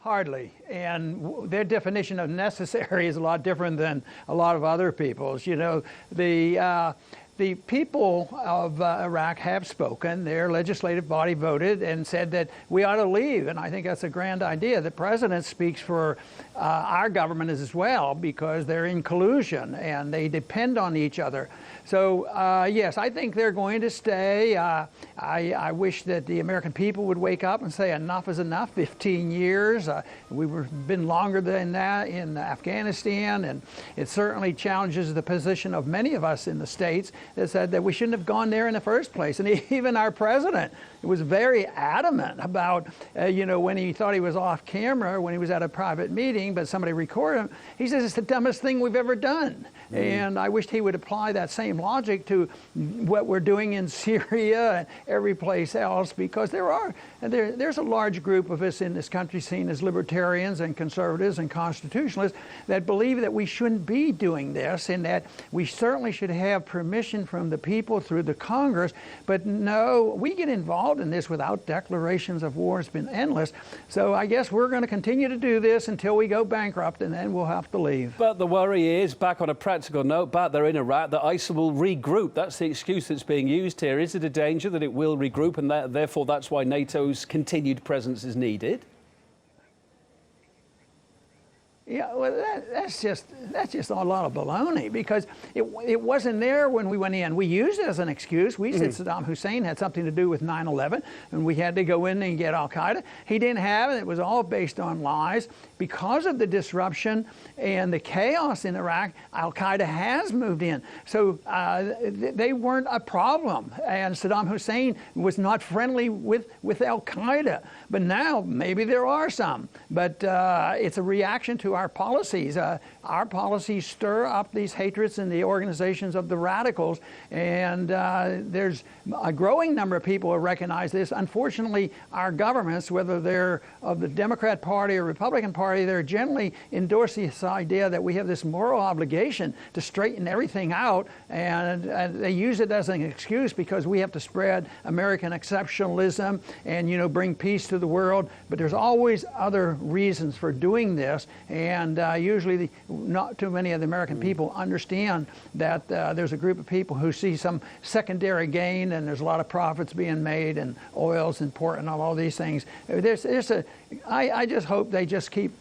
Hardly. And their definition of necessary is a lot different than a lot of other people's. You know, the people of Iraq have spoken. Their legislative body voted and said that we ought to leave. And I think that's a grand idea. The president speaks for our government as well, because they're in collusion and they depend on each other. So, yes, I think they're going to stay. I wish that the American people would wake up and say enough is enough. 15 years. We've been longer than that in Afghanistan, and it certainly challenges the position of many of us in the States that said that we shouldn't have gone there in the first place. And even our president was very adamant about, you know, when he thought he was off camera, when he was at a private meeting, but somebody recorded him, he says it's the dumbest thing we've ever done. And I wished he would apply that same logic to what we're doing in Syria and every place else, because there's a large group of us in this country seen as libertarians and conservatives and constitutionalists that believe that we shouldn't be doing this, and that we certainly should have permission from the people through the Congress. But no, we get involved in this without declarations of war. It's been endless. So I guess we're going to continue to do this until we go bankrupt, and then we'll have to leave. But the worry is, back on a practical note, back there in Iraq, that ISIL will regroup. That's the excuse that's being used here. Is it a danger that it will regroup, and that, therefore that's why NATO's continued presence is needed? Yeah, well, that's just a lot of baloney, because it wasn't there when we went in. We used it as an excuse. We said Saddam Hussein had something to do with 9/11, and we had to go in and get al-Qaeda. He didn't have it. It was all based on lies. Because of the disruption and the chaos in Iraq, al-Qaeda has moved in. So they weren't a problem, and Saddam Hussein was not friendly with al-Qaeda. But now maybe there are some. But it's a reaction to our policies. Our policies stir up these hatreds in the organizations of the radicals, and there's a growing number of people who recognize this. Unfortunately, our governments, whether they're of the Democrat Party or Republican Party, they're generally endorse this idea that we have this moral obligation to straighten everything out, and they use it as an excuse because we have to spread American exceptionalism and, you know, bring peace to the world. But there's always other reasons for doing this, and usually not too many of the American people understand that there's a group of people who see some secondary gain, and there's a lot of profits being made, and oils and port and all these things. I just hope they just keep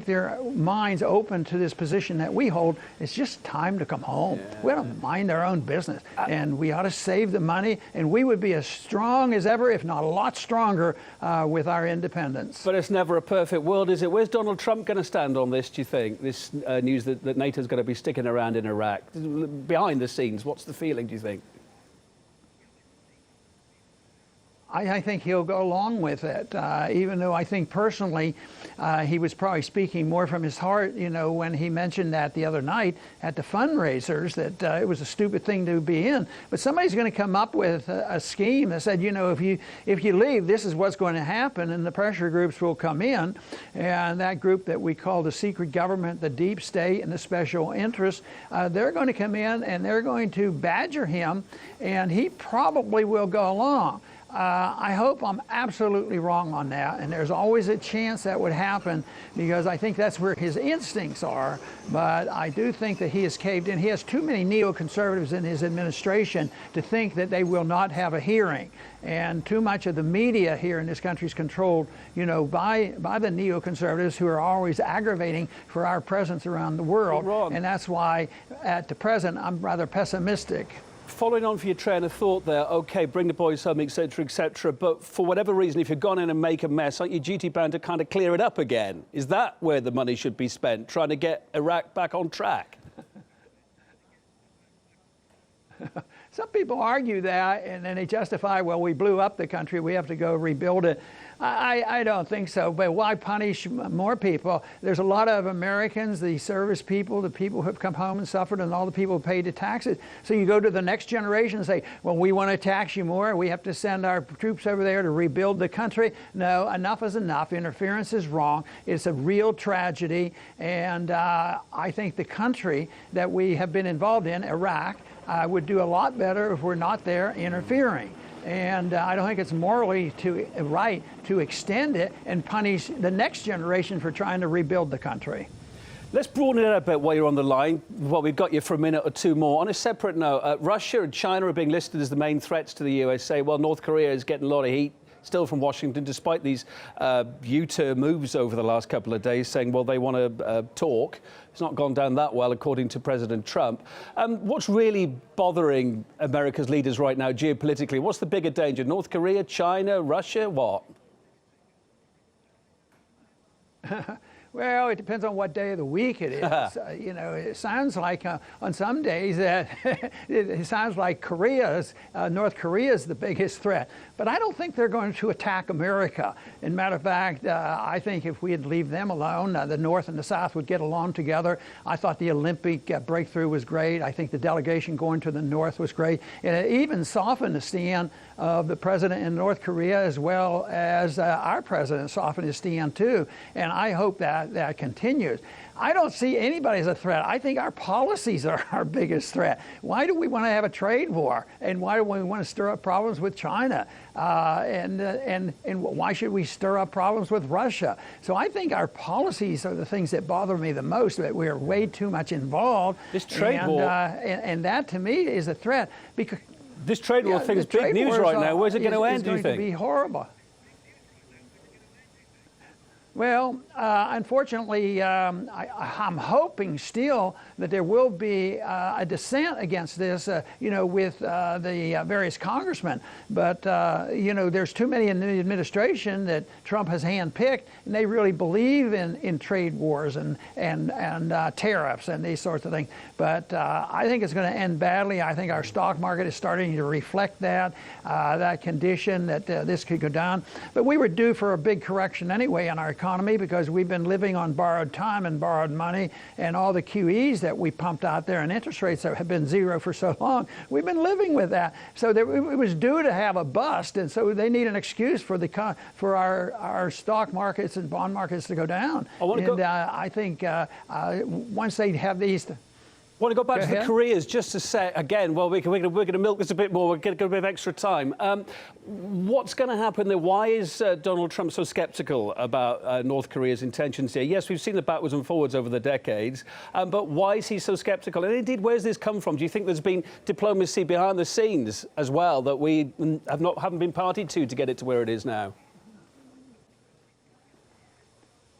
their minds open to this position that we hold. It's just time to come home. Yeah. We ought to mind our own business, and we ought to save the money, and we would be as strong as ever, if not a lot stronger, with our independence. But it's never a perfect world, is it? Where's Donald Trump going to stand on this, do you think? This news that NATO's going to be sticking around in Iraq? Behind the scenes, what's the feeling, do you think? I think he'll go along with it, even though I think personally he was probably speaking more from his heart, you know, when he mentioned that the other night at the fundraisers, that it was a stupid thing to be in. But somebody's going to come up with a scheme that said, you know, if you leave, this is what's going to happen, and the pressure groups will come in, and that group that we call the secret government, the deep state, and the special interests, they're going to come in and they're going to badger him, and he probably will go along. I hope I'm absolutely wrong on that, and there's always a chance that would happen, because I think that's where his instincts are. But I do think that he has caved in. He has too many neoconservatives in his administration to think that they will not have a hearing. And too much of the media here in this country is controlled, you know, by the neoconservatives, who are always aggravating for our presence around the world. And that's why, at the present, I'm rather pessimistic. Following on for your train of thought there, OK, bring the boys home, etc., but for whatever reason, if you've gone in and make a mess, aren't you duty bound to kind of clear it up again? Is that where the money should be spent, trying to get Iraq back on track? Some people argue that, and then they justify, well, we blew up the country, we have to go rebuild it. I don't think so, but why punish more people? There's a lot of Americans, the service people, the people who have come home and suffered, and all the people who paid the taxes. So you go to the next generation and say, well, we want to tax you more, we have to send our troops over there to rebuild the country. No, enough is enough. Interference is wrong. It's a real tragedy, and I think the country that we have been involved in, Iraq, would do a lot better if we're not there interfering. and I don't think it's morally right to extend it and punish the next generation for trying to rebuild the country. Let's broaden it out a bit while you're on the line. Well, we've got you for a minute or two more. On a separate note, Russia and China are being listed as the main threats to the USA. Well, North Korea is getting a lot of heat still from Washington, despite these U-turn moves over the last couple of days, saying, well, they want to talk. It's not gone down that well, according to President Trump. What's really bothering America's leaders right now geopolitically? What's the bigger danger? North Korea, China, Russia, what? Well, it depends on what day of the week it is. You know, it sounds like on some days that it sounds like North Korea is the biggest threat. But I don't think they're going to attack America. In matter of fact, I think if we'd leave them alone, the North and the South would get along together. I thought the Olympic breakthrough was great. I think the delegation going to the North was great. And it even softened the stand of the president in North Korea, as well as our president softened his stand too. And I hope that continues. I don't see anybody as a threat. I think our policies are our biggest threat. Why do we want to have a trade war? And why do we want to stir up problems with China? And why should we stir up problems with Russia? So I think our policies are the things that bother me the most, that we're way too much involved. This trade war. And that to me is a threat. Because this trade war thing is big news right now. Where's it going to end, do you think? It's going to be horrible. Well, unfortunately, I'm hoping still that there will be a dissent against this, you know, with the various congressmen. But, you know, there's too many in the administration that Trump has handpicked, and they really believe in trade wars and tariffs and these sorts of things. But I think it's going to end badly. I think our stock market is starting to reflect that condition that this could go down. But we were due for a big correction anyway in our economy, because we've been living on borrowed time and borrowed money, and all the QEs that we pumped out there and interest rates that have been zero for so long, we've been living with that. So it was due to have a bust, and so they need an excuse for our stock markets and bond markets to go down. I think once they have these. I want to go back to the Koreas just to say again. Well, we're going to milk this a bit more. We're going to get a bit of extra time. What's going to happen there? Why is Donald Trump so sceptical about North Korea's intentions here? Yes, we've seen the backwards and forwards over the decades, but why is he so sceptical? And indeed, where's this come from? Do you think there's been diplomacy behind the scenes as well that we haven't been party to get it to where it is now?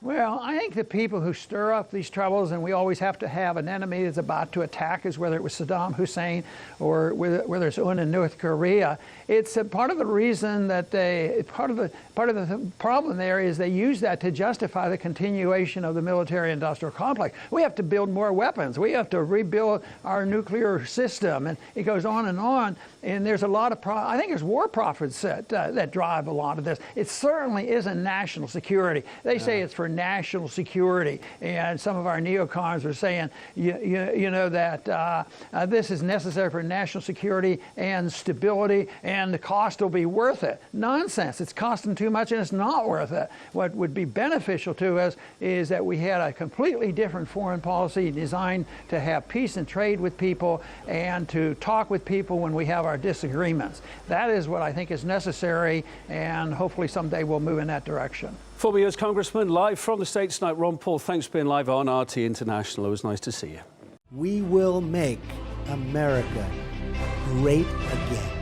Well, I think the people who stir up these troubles, and we always have to have an enemy that's about to attack us, whether it was Saddam Hussein or whether it's in North Korea, it's part of the reason that part of the problem there is they use that to justify the continuation of the military-industrial complex. We have to build more weapons. We have to rebuild our nuclear system, and it goes on. And there's a lot of I think there's war profits that drive a lot of this. It certainly isn't national security. They say it's for national security, and some of our neocons are saying, you know, that this is necessary for national security and stability, and the cost will be worth it. Nonsense. It's costing too much, and it's not worth it. What would be beneficial to us is that we had a completely different foreign policy designed to have peace and trade with people and to talk with people when we have our disagreements. That is what I think is necessary, and hopefully someday we'll move in that direction. Former US Congressman, live from the States tonight. Ron Paul, thanks for being live on RT International. It was nice to see you. We will make America great again.